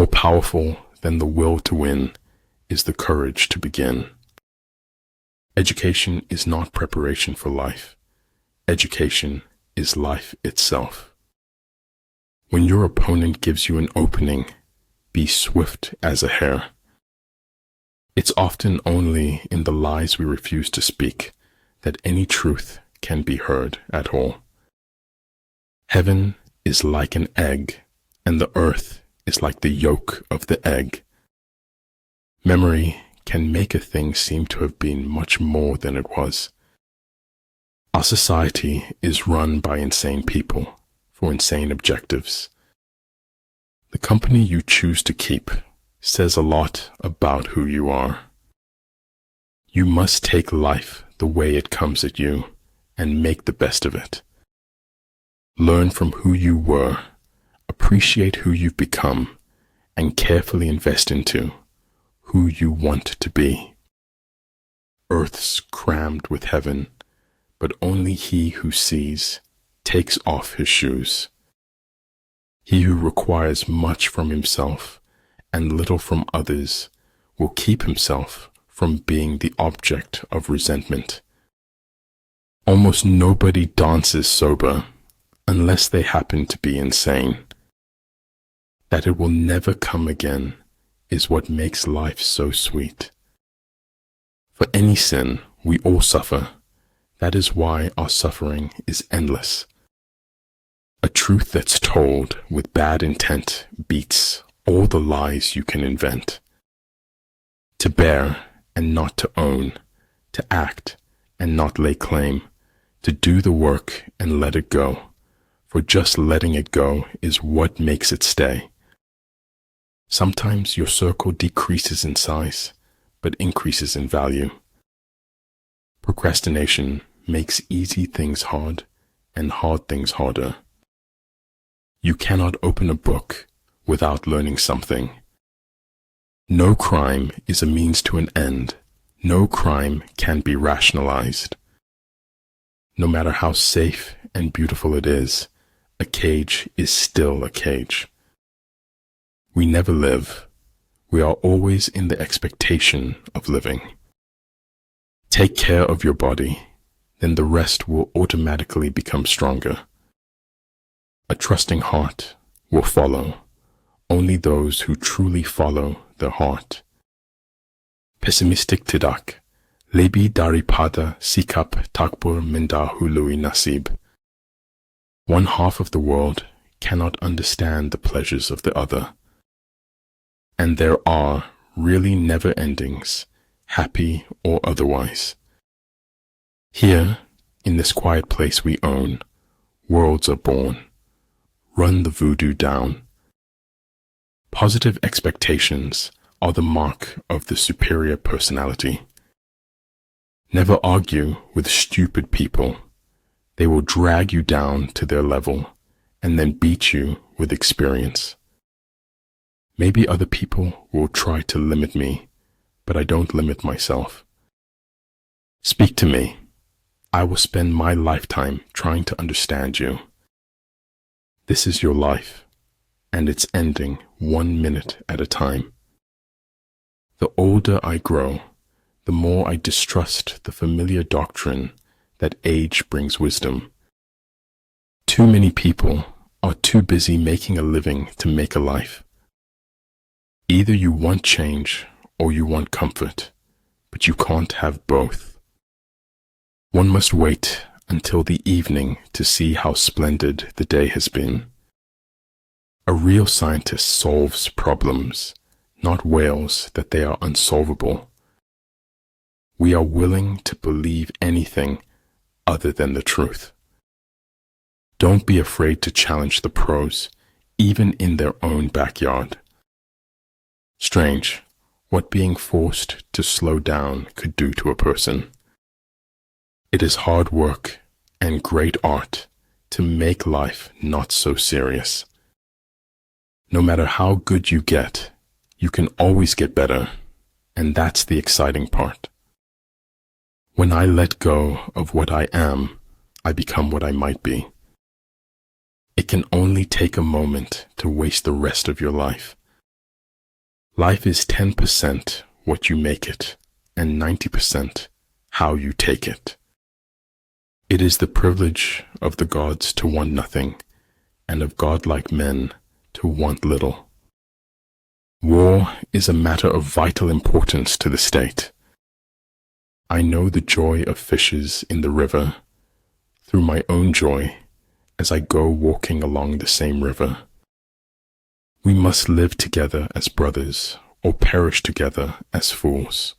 More powerful than the will to win is the courage to begin. Education is not preparation for life. Education is life itself. When your opponent gives you an opening, be swift as a hare. It's often only in the lies we refuse to speak that any truth can be heard at all. Heaven is like an egg, and the earth is like the yolk of the egg. Memory can make a thing seem to have been much more than it was. Our society is run by insane people for insane objectives. The company you choose to keep says a lot about who you are. You must take life the way it comes at you and make the best of it. Learn from who you were, appreciate who you've become, and carefully invest into who you want to be. Earth's crammed with heaven, but only he who sees takes off his shoes. He who requires much from himself and little from others will keep himself from being the object of resentment. Almost nobody dances sober unless they happen to be insane. That it will never come again is what makes life so sweet. For any sin, we all suffer. That is why our suffering is endless. A truth that's told with bad intent beats all the lies you can invent. To bear and not to own, to act and not lay claim, to do the work and let it go, for just letting it go is what makes it stay. Sometimes your circle decreases in size, but increases in value. Procrastination makes easy things hard and hard things harder. You cannot open a book without learning something. No crime is a means to an end. No crime can be rationalized. No matter how safe and beautiful it is, a cage is still a cage. We never live. We are always in the expectation of living. Take care of your body, then the rest will automatically become stronger. A trusting heart will follow only those who truly follow their heart. Pessimistic tidak, lebih daripada sikap takbur mendahului nasib. One half of the world cannot understand the pleasures of the other. And there are really never endings, happy or otherwise. Here, in this quiet place we own, worlds are born. Run the voodoo down. Positive expectations are the mark of the superior personality. Never argue with stupid people. They will drag you down to their level and then beat you with experience. Maybe other people will try to limit me, but I don't limit myself. Speak to me. I will spend my lifetime trying to understand you. This is your life, and it's ending 1 minute at a time. The older I grow, the more I distrust the familiar doctrine that age brings wisdom. Too many people are too busy making a living to make a life. Either you want change or you want comfort, but you can't have both. One must wait until the evening to see how splendid the day has been. A real scientist solves problems, not wails that they are unsolvable. We are willing to believe anything other than the truth. Don't be afraid to challenge the pros, even in their own backyard. Strange what being forced to slow down could do to a person. It is hard work and great art to make life not so serious. No matter how good you get, you can always get better, and that's the exciting part. When I let go of what I am, I become what I might be. It can only take a moment to waste the rest of your life. Life is 10% what you make it, and 90% how you take it. It is the privilege of the gods to want nothing, and of godlike men to want little. War is a matter of vital importance to the state. I know the joy of fishes in the river through my own joy as I go walking along the same river. We must live together as brothers or perish together as fools.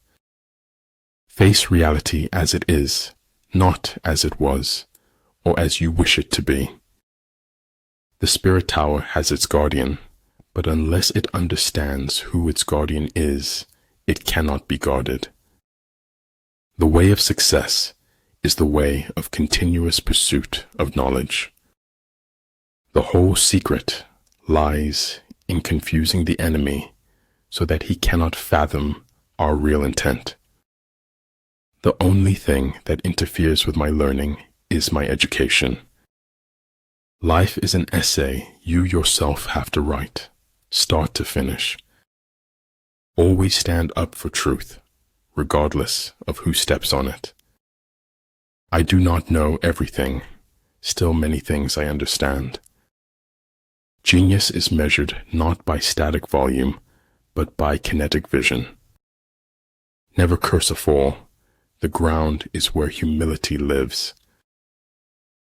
Face reality as it is, not as it was, or as you wish it to be. The spirit tower has its guardian, but unless it understands who its guardian is, it cannot be guarded. The way of success is the way of continuous pursuit of knowledge. The whole secret lies in confusing the enemy so that he cannot fathom our real intent. The only thing that interferes with my learning is my education. Life is an essay you yourself have to write, start to finish. Always stand up for truth, regardless of who steps on it. I do not know everything, still many things I understand. Genius is measured not by static volume, but by kinetic vision. Never curse a fall. The ground is where humility lives.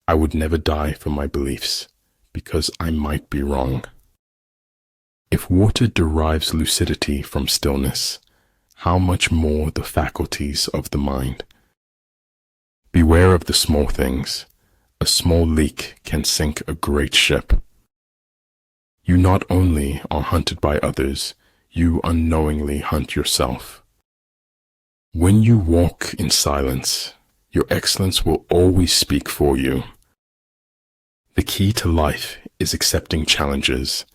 I would never die for my beliefs, because I might be wrong. If water derives lucidity from stillness, how much more the faculties of the mind? Beware of the small things. A small leak can sink a great ship. You not only are hunted by others, you unknowingly hunt yourself. When you walk in silence, your excellence will always speak for you. The key to life is accepting challenges.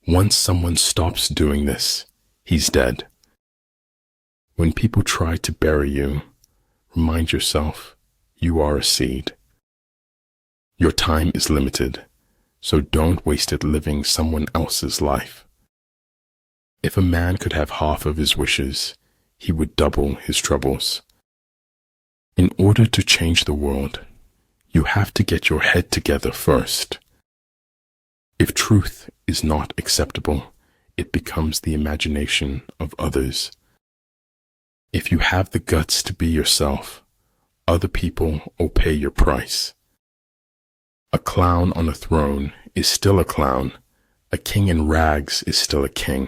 Once someone stops doing this, he's dead. When people try to bury you, remind yourself you are a seed. Your time is limited, so don't waste it living someone else's life. If a man could have half of his wishes, he would double his troubles. In order to change the world, you have to get your head together first. If truth is not acceptable, it becomes the imagination of others. If you have the guts to be yourself, other people will pay your price. A clown on a throne is still a clown. A king in rags is still a king.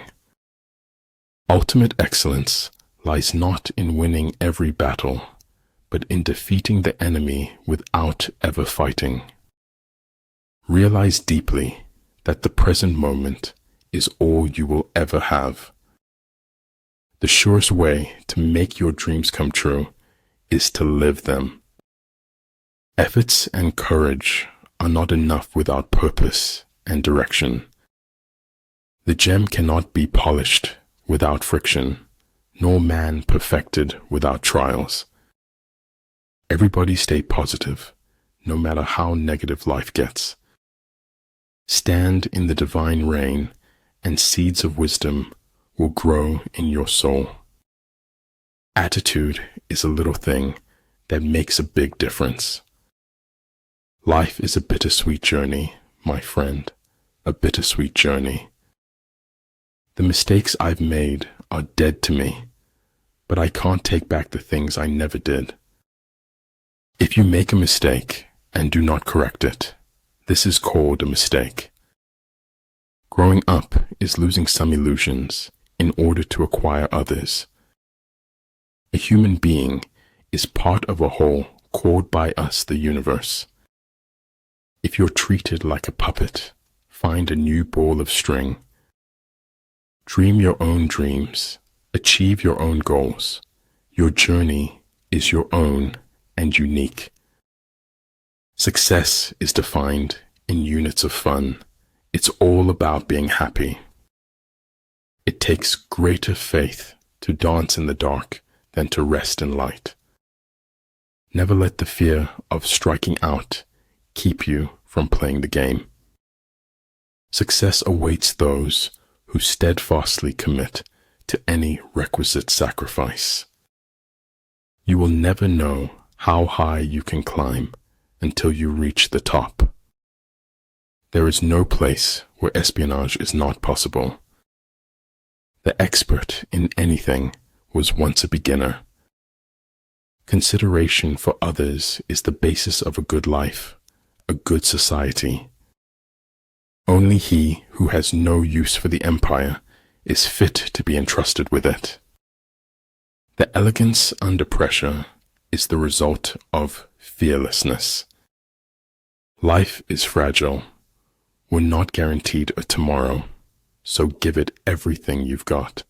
Ultimate excellence lies not in winning every battle, but in defeating the enemy without ever fighting. Realize deeply that the present moment is all you will ever have. The surest way to make your dreams come true is to live them. Efforts and courage are not enough without purpose and direction. The gem cannot be polished without friction, nor man perfected without trials. Everybody stay positive, no matter how negative life gets. Stand in the divine rain, and seeds of wisdom will grow in your soul. Attitude is a little thing that makes a big difference. Life is a bittersweet journey, my friend, a bittersweet journey. The mistakes I've made are dead to me, but I can't take back the things I never did. If you make a mistake and do not correct it, this is called a mistake. Growing up is losing some illusions in order to acquire others. A human being is part of a whole called by us the universe. If you're treated like a puppet, find a new ball of string. Dream your own dreams, achieve your own goals. Your journey is your own and unique. Success is defined in units of fun. It's all about being happy. It takes greater faith to dance in the dark than to rest in light. Never let the fear of striking out keep you from playing the game. Success awaits those who steadfastly commit to any requisite sacrifice. You will never know how high you can climb until you reach the top. There is no place where espionage is not possible. The expert in anything was once a beginner. Consideration for others is the basis of a good life, a good society. Only he who has no use for the empire is fit to be entrusted with it. The elegance under pressure is the result of fearlessness. Life is fragile. We're not guaranteed a tomorrow, so give it everything you've got.